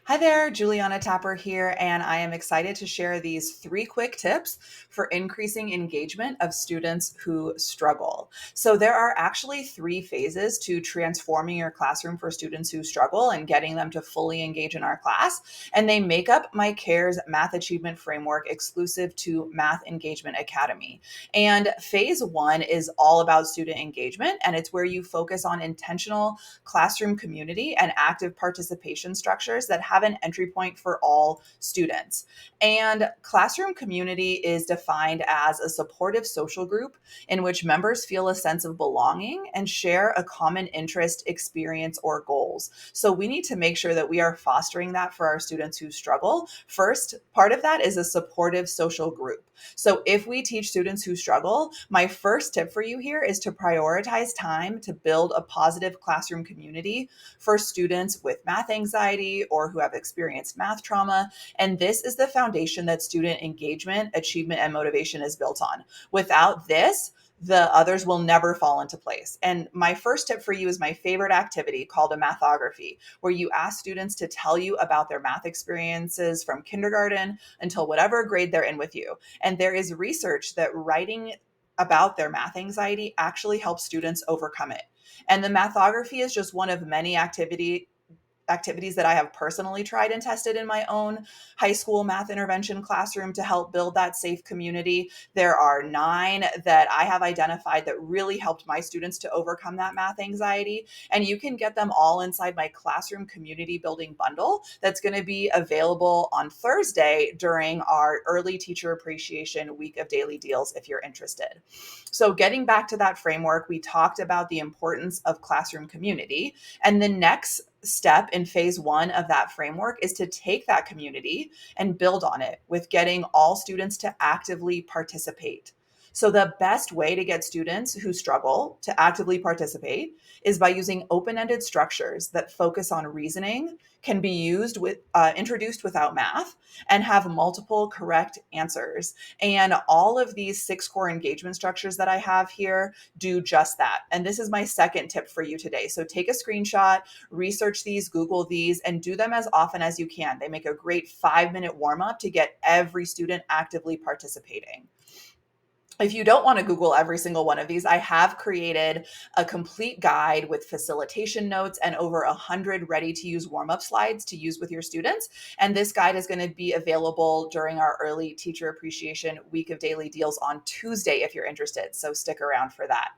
Hi there, Juliana Tapper here, and I am excited to share these three quick tips for increasing engagement of students who struggle. So, there are actually three phases to transforming your classroom for students who struggle and getting them to fully engage in our class. And they make up my CARES Math Achievement Framework exclusive to Math Engagement Academy. And phase one is all about student engagement, and it's where you focus on intentional classroom community and active participation structures that have an entry point for all students. And classroom community is defined as a supportive social group in which members feel a sense of belonging and share a common interest, experience, or goals. So we need to make sure that we are fostering that for our students who struggle. First, part of that is a supportive social group. So if we teach students who struggle, my first tip for you here is to prioritize time to build a positive classroom community for students with math anxiety or who have experienced math trauma. And this is the foundation that student engagement, achievement, and motivation is built on. Without this, the others will never fall into place. And my first tip for you is my favorite activity called a mathography, where you ask students to tell you about their math experiences from kindergarten until whatever grade they're in with you. And there is research that writing about their math anxiety actually helps students overcome it. And the mathography is just one of many activities that I have personally tried and tested in my own high school math intervention classroom to help build that safe community. There are 9 that I have identified that really helped my students to overcome that math anxiety. And you can get them all inside my classroom community building bundle that's going to be available on Thursday during our early teacher appreciation week of daily deals if you're interested. So, getting back to that framework, we talked about the importance of classroom community. And the next step in phase one of that framework is to take that community and build on it with getting all students to actively participate. So, the best way to get students who struggle to actively participate is by using open ended structures that focus on reasoning, can be introduced without math, and have multiple correct answers. And all of these 6 core engagement structures that I have here do just that. And this is my second tip for you today. So, take a screenshot, research these, Google these, and do them as often as you can. They make a great 5-minute warm up to get every student actively participating. If you don't want to Google every single one of these, I have created a complete guide with facilitation notes and over 100 ready to use warm up slides to use with your students. And this guide is going to be available during our early teacher appreciation week of daily deals on Tuesday if you're interested. So stick around for that.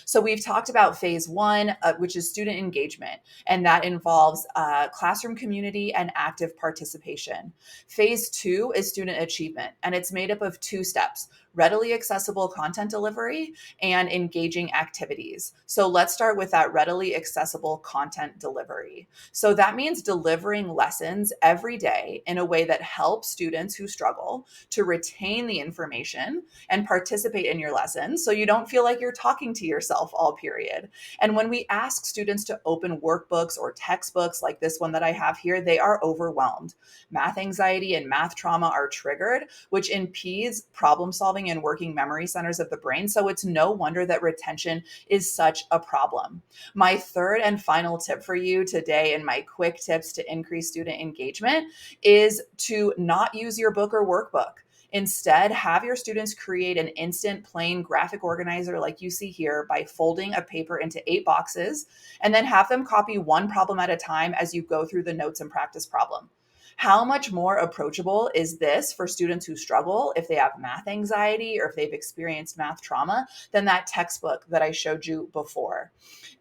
So we've talked about phase one, which is student engagement, and that involves classroom community and active participation. Phase two is student achievement, and it's made up of 2 steps: readily accessible content delivery and engaging activities. So let's start with that readily accessible content delivery. So that means delivering lessons every day in a way that helps students who struggle to retain the information and participate in your lessons so you don't feel like you're talking to yourself all period. And when we ask students to open workbooks or textbooks like this one that I have here, they are overwhelmed. Math anxiety and math trauma are triggered, which impedes problem solving and working memory centers of the brain. So it's no wonder that retention is such a problem. My third and final tip for you today in my quick tips to increase student engagement is to not use your book or workbook. Instead, have your students create an instant plain graphic organizer like you see here by folding a paper into 8 boxes, and then have them copy one problem at a time as you go through the notes and practice problem. How much more approachable is this for students who struggle if they have math anxiety or if they've experienced math trauma than that textbook that I showed you before?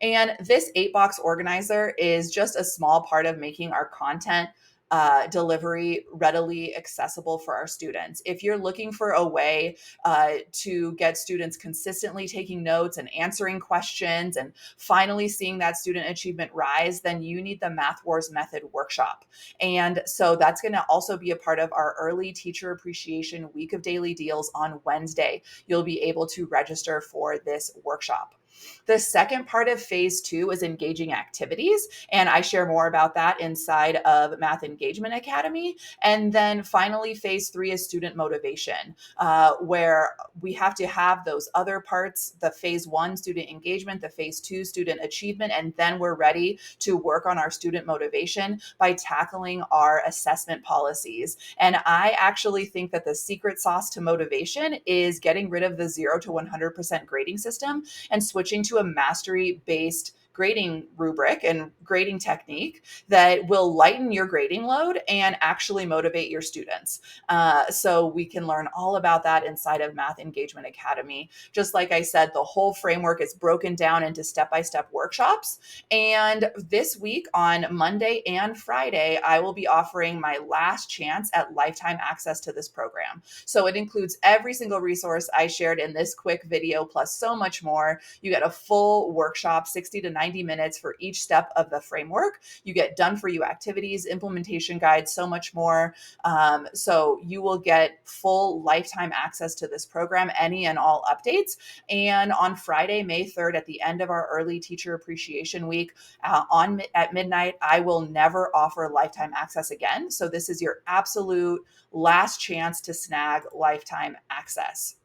And this 8 box organizer is just a small part of making our content delivery readily accessible for our students. If you're looking for a way to get students consistently taking notes and answering questions and finally seeing that student achievement rise, then you need the Math Wars Method workshop. And so that's going to also be a part of our early teacher appreciation week of daily deals on Wednesday. You'll be able to register for this workshop. The second part of phase two is engaging activities. And I share more about that inside of Math Engagement Academy. And then finally, phase three is student motivation, where we have to have those other parts, the phase one student engagement, the phase two student achievement, and then we're ready to work on our student motivation by tackling our assessment policies. And I actually think that the secret sauce to motivation is getting rid of the 0 to 100% grading system and switching to a mastery based grading rubric and grading technique that will lighten your grading load and actually motivate your students. So we can learn all about that inside of Math Engagement Academy. Just like I said, the whole framework is broken down into step-by-step workshops. And this week on Monday and Friday, I will be offering my last chance at lifetime access to this program. So it includes every single resource I shared in this quick video, plus so much more. You get a full workshop, 60 to 90 minutes for each step of the framework. You get done for you activities, implementation guides, so much more. So you will get full lifetime access to this program, any and all updates. And on Friday, May 3rd, at the end of our early teacher appreciation week, at midnight, I will never offer lifetime access again. So this is your absolute last chance to snag lifetime access.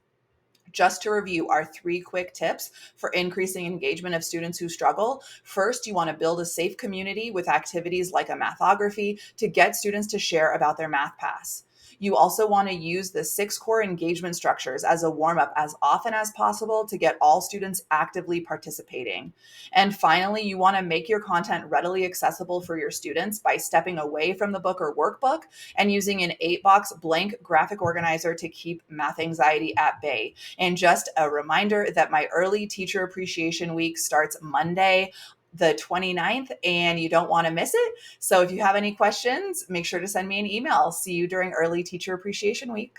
Just to review our three quick tips for increasing engagement of students who struggle. First, you want to build a safe community with activities like a mathography to get students to share about their math pass. You also want to use the 6 core engagement structures as a warm up as often as possible to get all students actively participating. And finally, you want to make your content readily accessible for your students by stepping away from the book or workbook and using an 8-box blank graphic organizer to keep math anxiety at bay. And just a reminder that my early teacher appreciation week starts Monday, the 29th, and you don't want to miss it. So if you have any questions, make sure to send me an email. See you during early teacher appreciation week.